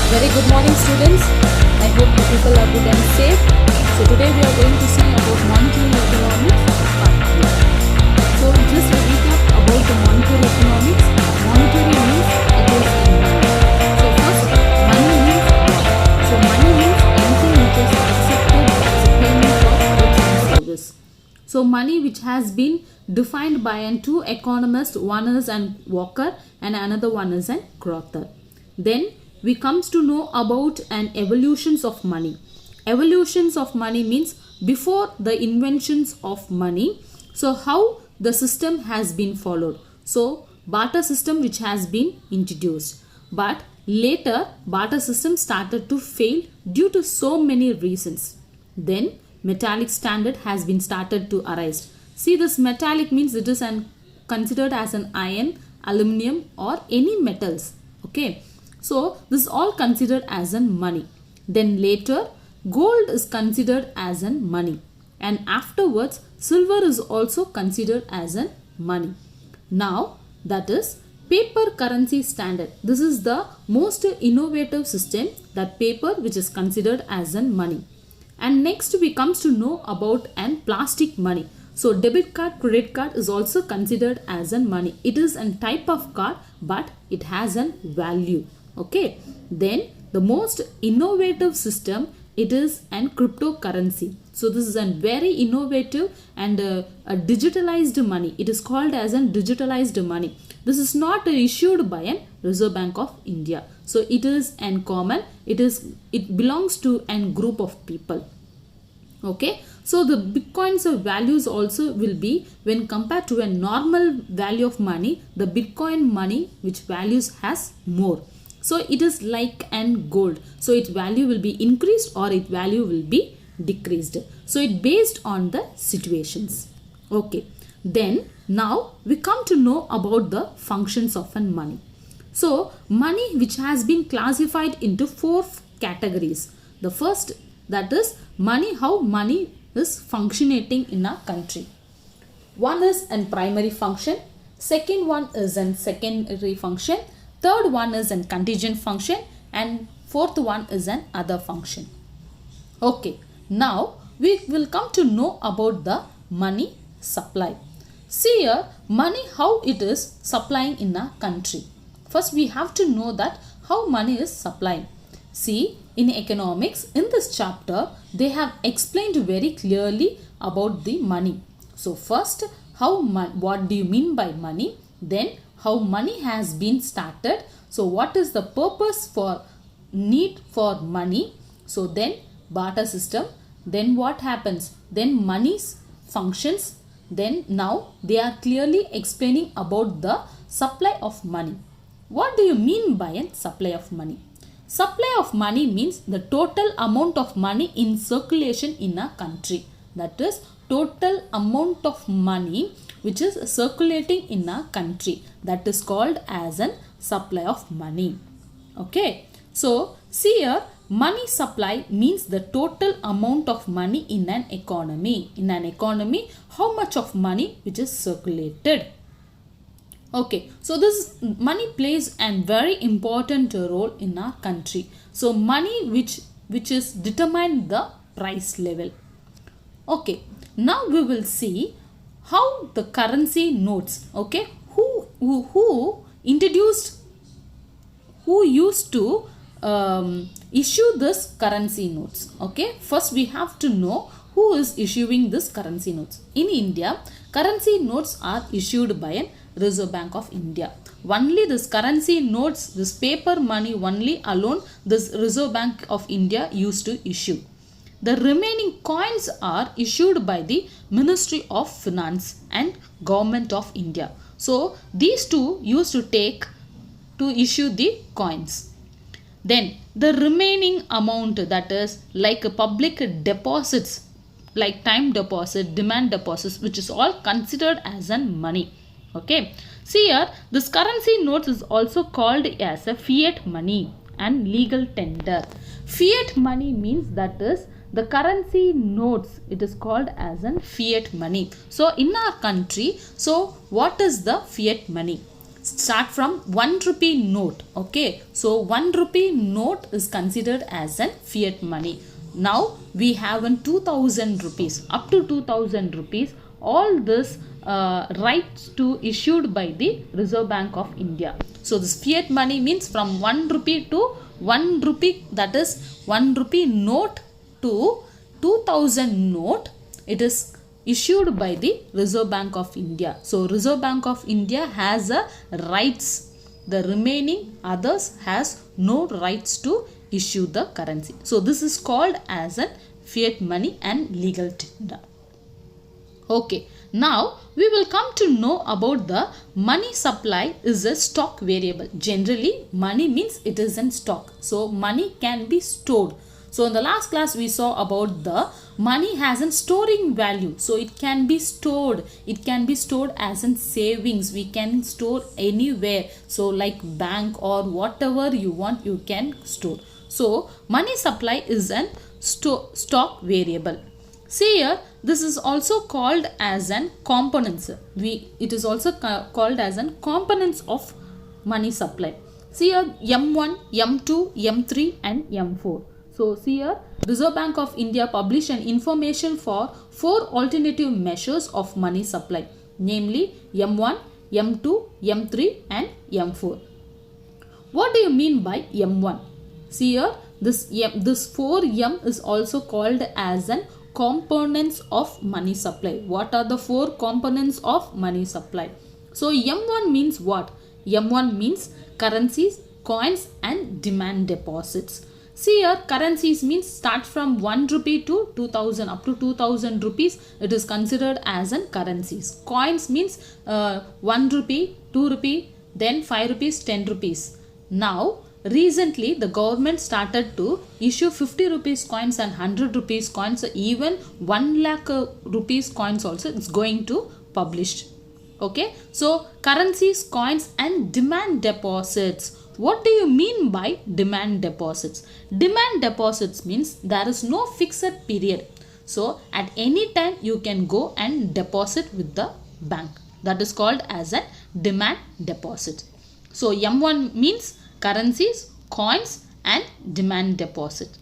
Very good morning, students. I hope you people are good and safe. So today we are going to see about monetary economics part 3. So just a recap about the monetary economics. Monetary means it is in money. So first, money means what? So money means anything which is accepted as a payment of goods and service. So money which has been defined by two economists, one is an Walker and another one is an Crowther. Then we comes to know about an evolutions of money. Evolutions of money means before the inventions of money. So how the system has been followed. So barter system which has been introduced. But later barter system started to fail due to so many reasons. Then metallic standard has been started to arise. See, this metallic means it is considered as an iron, aluminum or any metals. Okay. So this is all considered as an money. Then later gold is considered as an money. And afterwards silver is also considered as an money. Now that is paper currency standard. This is the most innovative system, that paper which is considered as an money. And next we comes to know about an plastic money. So debit card, credit card is also considered as an money. It is a type of card but it has an value. Okay. Then the most innovative system, it is an cryptocurrency. So this is a very innovative and a digitalized money. It is called as a digitalized money. This is not issued by an Reserve Bank of India. So it is an common. It belongs to an group of people. Okay. So the Bitcoin's values also will be, when compared to a normal value of money, the Bitcoin money which values has more. So it is like an gold. So its value will be increased or its value will be decreased. So it based on the situations. Okay. Then now we come to know about the functions of an money. So money which has been classified into 4 categories. The first, that is money, how money is functioning in a country. One is an primary function. Second one is an secondary function. Third one is an contingent function, and fourth one is an other function. Okay, now we will come to know about the money supply. See here, money, how it is supplying in a country. First we have to know that how money is supplying. See, in economics, in this chapter, they have explained very clearly about the money. So first, what do you mean by money? Then how money has been started. So what is the purpose for need for money? So then barter system. Then what happens? Then money's functions. Then now they are clearly explaining about the supply of money. What do you mean by a supply of money? Supply of money means the total amount of money in circulation in a country. That is total amount of money which is circulating in a country. That is called as an supply of money. Okay. So see here, money supply means the total amount of money in an economy. In an economy, how much of money which is circulated. Okay, so this money plays a very important role in our country. So money which is determine the price level. Okay, now we will see how the currency notes. Okay, who introduced, who used to issue this currency notes. Okay, first we have to know who is issuing this currency notes. In India, currency notes are issued by an Reserve Bank of India. Only this currency notes, this paper money only alone, this Reserve Bank of India used to issue. The remaining coins are issued by the Ministry of Finance and Government of India. So these two used to take to issue the coins. Then the remaining amount, that is like public deposits, like time deposit, demand deposits, which is all considered as an money. Okay. See here, this currency notes is also called as a fiat money and legal tender. Fiat money means, that is the currency notes, it is called as an fiat money. So in our country, so what is the fiat money? start from 1 rupee note. Okay, so 1 rupee note is considered as an fiat money. Now we have in 2000 rupees, up to 2000 rupees, all this rights to issued by the Reserve Bank of India. So this fiat money means from 1 rupee to 1 rupee, that is 1 rupee note to 2000 note, it is issued by the Reserve Bank of India. So Reserve Bank of India has a rights, the remaining others has no rights to issue the currency. So this is called as a fiat money and legal tender. Okay, now we will come to know about the money supply is a stock variable. Generally, money means it is in stock. So money can be stored. So in the last class we saw about the money has a storing value. So it can be stored. It can be stored as in savings. We can store anywhere. So like bank or whatever you want, you can store. So money supply is an stock variable. See here, this is also called as an components. It is also called as an components of money supply. See here, M1, M2, M3 and M4. So see here, Reserve Bank of India published an information for 4 alternative measures of money supply, namely M1, M2, M3 and M4. What do you mean by M1? See here, this 4M is also called as an components of money supply. What are the 4 components of money supply? So M1 means what? M1 means currencies, coins and demand deposits. See here, currencies means start from 1 rupee to 2000, up to 2000 rupees, it is considered as an currencies. Coins means 1 rupee, 2 rupee, then 5 rupees, 10 rupees. Now recently the government started to issue 50 rupees coins and 100 rupees coins, even 1 lakh rupees coins also it's going to publish. Okay, so currencies, coins and demand deposits. What do you mean by demand deposits? Demand deposits means there is no fixed period. So at any time you can go and deposit with the bank. That is called as a demand deposit. So M1 means currencies, coins and demand deposit.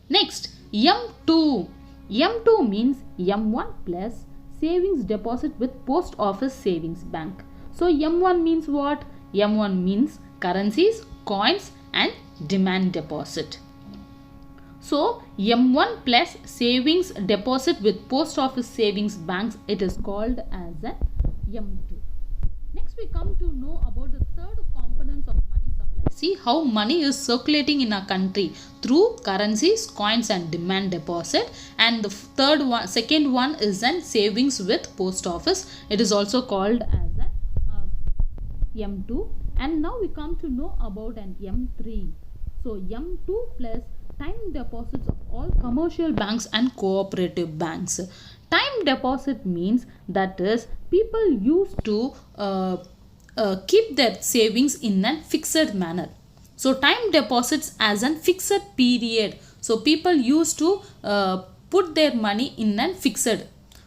Next, M2. M2 means M1 plus savings deposit with post office savings bank. So M1 means what? M1 means currencies, coins and demand deposit. So M1 plus savings deposit with post office savings banks, it is called as a M2. Next we come to know about the third component of money supply. See how money is circulating in a country through currencies, coins and demand deposit, and the second one is an savings with post office. It is also called as a M2. And now we come to know about an M3. So M2 plus time deposits of all commercial banks and cooperative banks. Time deposit means that is people used to keep their savings in a fixed manner. So time deposits as a fixed period. So people used to put their money in a fixed.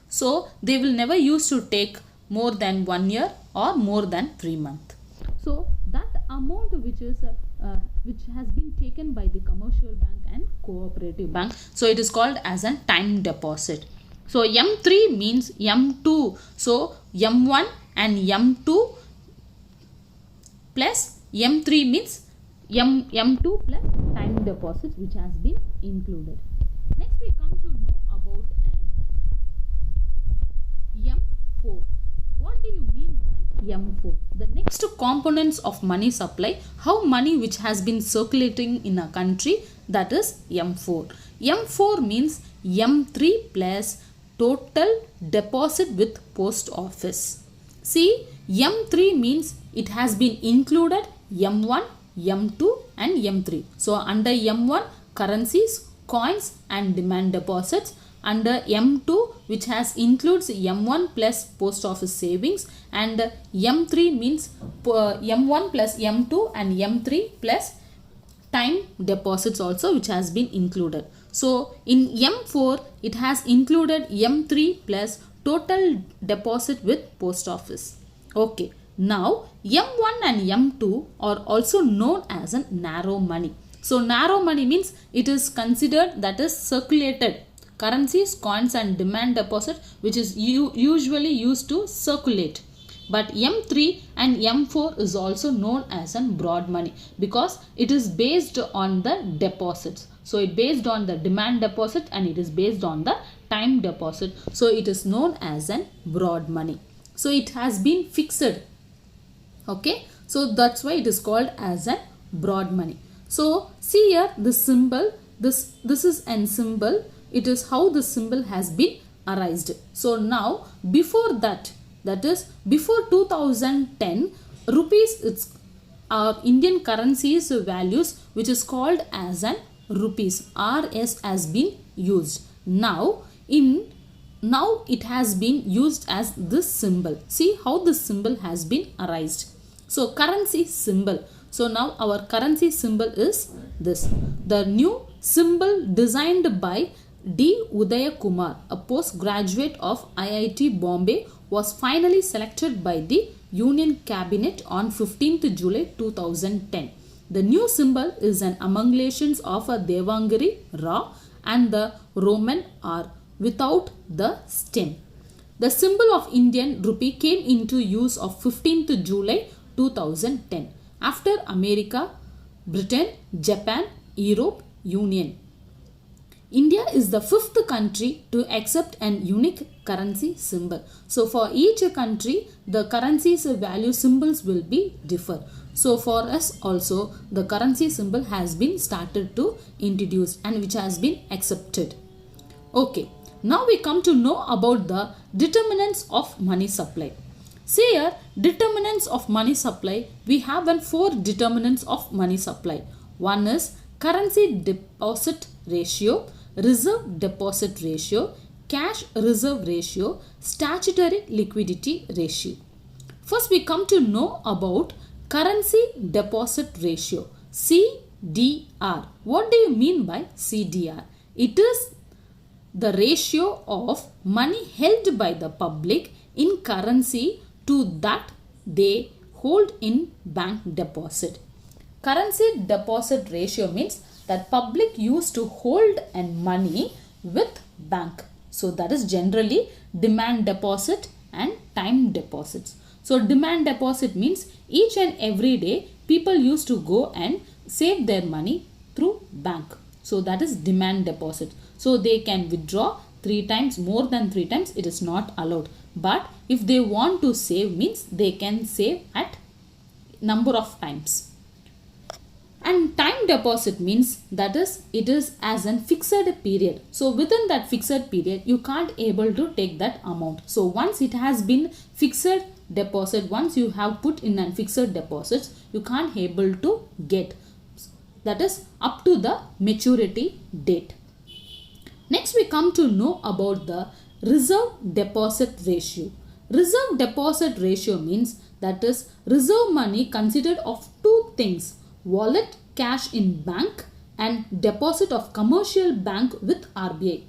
So they will never used to take more than 1 year or more than 3 months. So that amount which has been taken by the commercial bank and cooperative bank, so it is called as a time deposit. So M3 means M2. So M1 and M2 plus M3 means M2 plus time deposit which has been included. Next we come to know about an M4. What do you mean by M4? The next components of money supply, how money which has been circulating in a country, that is M4. M4 means M3 plus total deposit with post office. See, M3 means it has been included M1, M2 and M3. So under M1 currencies, coins and demand deposits. Under M2 which has includes M1 plus post office savings, and M3 means M1 plus M2 and M3 plus time deposits also which has been included. So in M4 it has included M3 plus total deposit with post office. Okay, now M1 and M2 are also known as a narrow money. So narrow money means it is considered that is circulated currencies, coins and demand deposit which is usually used to circulate. But M3 and M4 is also known as a broad money because it is based on the deposits. So it based on the demand deposit and it is based on the time deposit. So it is known as a broad money. So it has been fixed. Okay, so that's why it is called as a broad money. So see here the symbol, this is an symbol. It is how the symbol has been arised. So now before that is before 2010 rupees, it's our Indian currency's values which is called as an rupees, RS has been used. Now it has been used as this symbol. See how this symbol has been arised. So currency symbol. So now our currency symbol is this. The new symbol designed by D. Udaya Kumar, a postgraduate of IIT Bombay, was finally selected by the Union Cabinet on 15th July 2010. The new symbol is an amalgamation of a Devangari Ra and the Roman R without the stem. The symbol of Indian rupee came into use of 15th July 2010 after America, Britain, Japan, Europe Union. India is the 5th country to accept an unique currency symbol. So for each country, the currency's value symbols will be differ. So for us also, the currency symbol has been started to introduce and which has been accepted. Okay, now we come to know about the determinants of money supply. See here, determinants of money supply, we have 4 determinants of money supply. One is currency deposit ratio, reserve deposit ratio, cash reserve ratio, statutory liquidity ratio. First we come to know about currency deposit ratio, CDR. What do you mean by CDR? It is the ratio of money held by the public in currency to that they hold in bank deposit. Currency deposit ratio means that public used to hold and money with bank. So that is generally demand deposit and time deposits. So demand deposit means each and every day people used to go and save their money through bank. So that is demand deposit. So they can withdraw 3 times, more than 3 times it is not allowed. But if they want to save means they can save at number of times. And time deposit means that is it is as a fixed period. So within that fixed period you can't able to take that amount. So once it has been fixed deposit, once you have put in a fixed deposits, you can't able to get. That is up to the maturity date. Next we come to know about the reserve deposit ratio. Reserve deposit ratio means that is reserve money considered of 2 things: wallet cash in bank and deposit of commercial bank with RBI.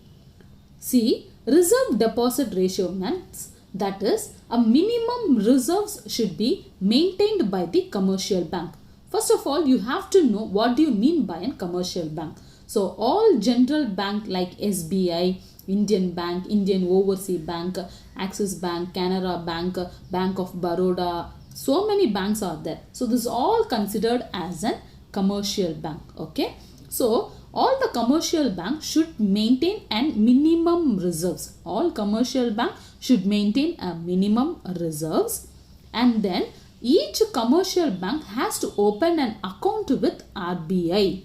See, reserve deposit ratio means that is a minimum reserves should be maintained by the commercial bank. First of all, you have to know what do you mean by a commercial bank. So all general bank like SBI, Indian Bank, Indian Overseas Bank, Axis Bank, Canara Bank, Bank of Baroda, so many banks are there. So this is all considered as a commercial bank. Okay. So all the commercial banks should maintain an minimum reserves. All commercial bank should maintain a minimum reserves, and then each commercial bank has to open an account with RBI.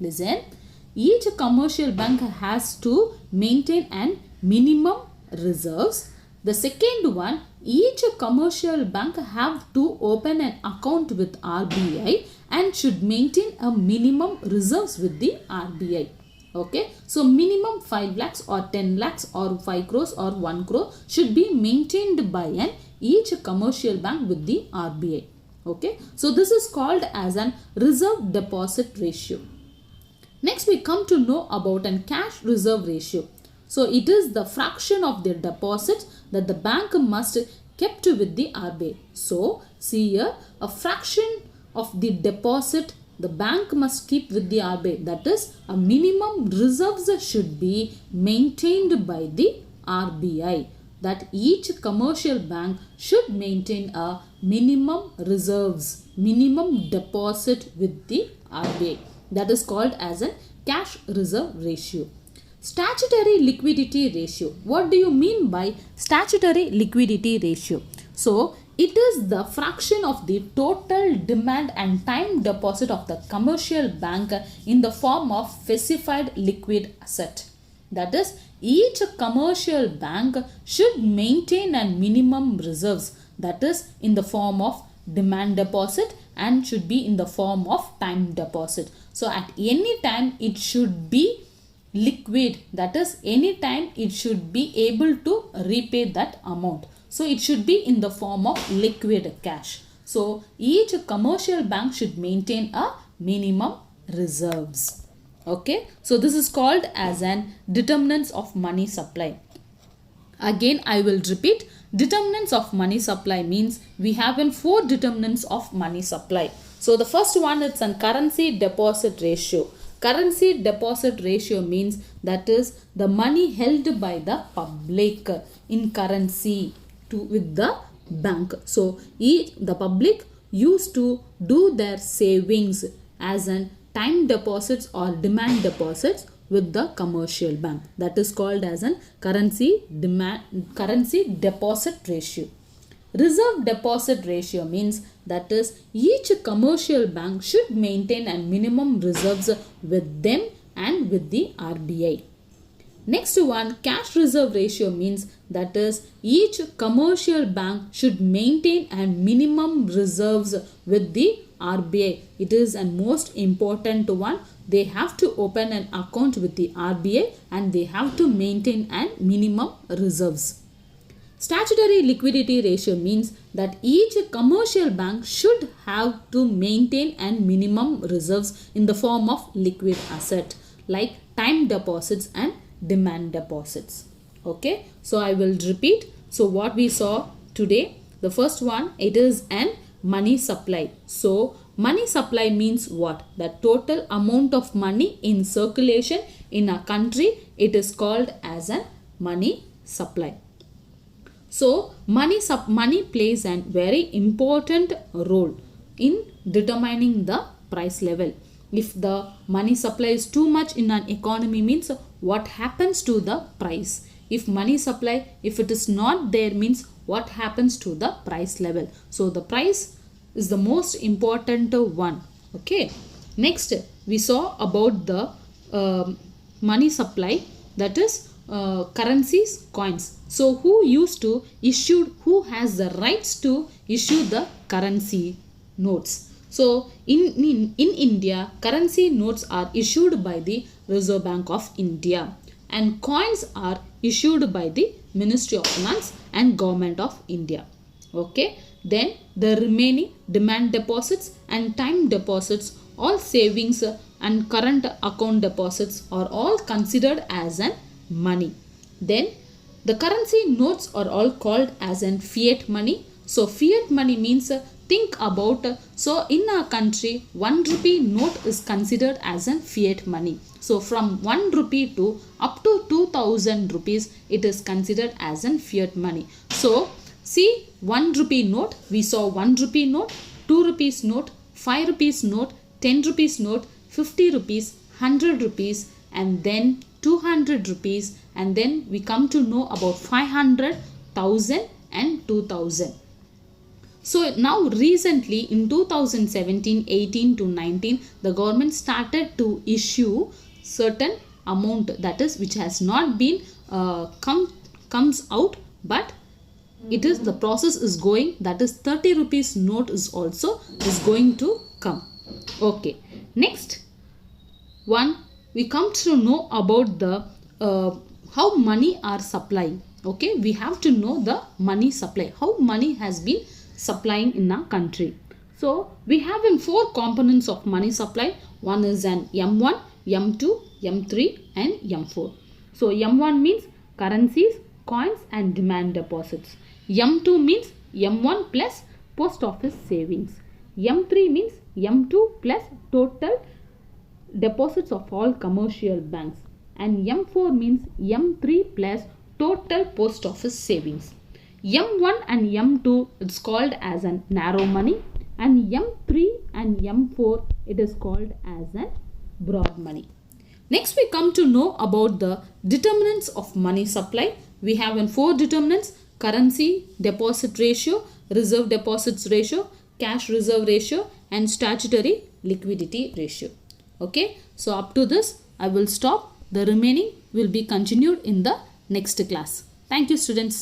Listen, each commercial bank has to maintain an minimum reserves. The second one, each commercial bank have to open an account with RBI and should maintain a minimum reserves with the RBI. Okay, so minimum 5 lakhs or 10 lakhs or 5 crores or 1 crore should be maintained by each commercial bank with the RBI. Okay, so this is called as an reserve deposit ratio. Next we come to know about a cash reserve ratio. So it is the fraction of their deposits that the bank must kept with the RBI. So see here, a fraction of the deposit the bank must keep with the RBI. That is, a minimum reserves should be maintained by the RBI. That each commercial bank should maintain a minimum reserves, minimum deposit with the RBI. That is called as a cash reserve ratio. Statutory liquidity ratio. What do you mean by statutory liquidity ratio? So, it is the fraction of the total demand and time deposit of the commercial bank in the form of specified liquid asset. That is, each commercial bank should maintain a minimum reserves, that is in the form of demand deposit and should be in the form of time deposit. So, at any time it should be liquid, that is anytime it should be able to repay that amount. So it should be in the form of liquid cash. So each commercial bank should maintain a minimum reserves. Okay, so this is called as an determinants of money supply. Again I will repeat, determinants of money supply means we have in 4 determinants of money supply. So the first one is a currency deposit ratio. Currency deposit ratio means that is the money held by the public in currency with the bank. So the public used to do their savings as an time deposits or demand deposits with the commercial bank. That is called as an currency deposit ratio. Reserve deposit ratio means that is each commercial bank should maintain a minimum reserves with them and with the RBI. Next one, cash reserve ratio means that is each commercial bank should maintain a minimum reserves with the RBI. It is a most important one. They have to open an account with the RBI and they have to maintain a minimum reserves. Statutory liquidity ratio means that each commercial bank should have to maintain a minimum reserves in the form of liquid asset like time deposits and demand deposits. Okay, so I will repeat. So what we saw today, the first one, it is an money supply. So money supply means what? The total amount of money in circulation in a country, it is called as a money supply. So money plays a very important role in determining the price level. If the money supply is too much in an economy means what happens to the price. If money supply, if it is not there means what happens to the price level. So the price is the most important one. Okay. Next we saw about the money supply, that is currencies, coins. So who has the rights to issue the currency notes? So in India, currency notes are issued by the Reserve Bank of India and coins are issued by the Ministry of Finance and Government of India. Okay. Then the remaining demand deposits and time deposits, all savings and current account deposits are all considered as an money. Then the currency notes are all called as an fiat money. So fiat money means think about, so in a country 1 rupee note is considered as a fiat money. So from 1 rupee to up to 2000 rupees it is considered as a fiat money. So see, 1 rupee note, we saw 1 rupee note, 2 rupees note, 5 rupees note, 10 rupees note, 50 rupees, 100 rupees and then 200 rupees, and then we come to know about 500, 1000 and 2000. So now recently in 2017, 18 to 19, the government started to issue certain amount, that is which has not been comes out, but it is the process is going, that is 30 rupees note is also is going to come. Okay. Next one, we come to know about the how money are supplying. Okay, we have to know the money supply, how money has been supplying in our country. So we have in 4 components of money supply. One is an M1, M2, M3 and M4. So M1 means currencies, coins and demand deposits. M2 means M1 plus post office savings. M3 means M2 plus total deposits of all commercial banks, and M4 means M3 plus total post office savings. M1 and M2 it's called as a narrow money, and M3 and M4 it is called as a broad money. Next we come to know about the determinants of money supply. We have in 4 determinants: currency deposit ratio, reserve deposits ratio, cash reserve ratio, and statutory liquidity ratio. Okay, so up to this I will stop. The remaining will be continued in the next class. Thank you, students.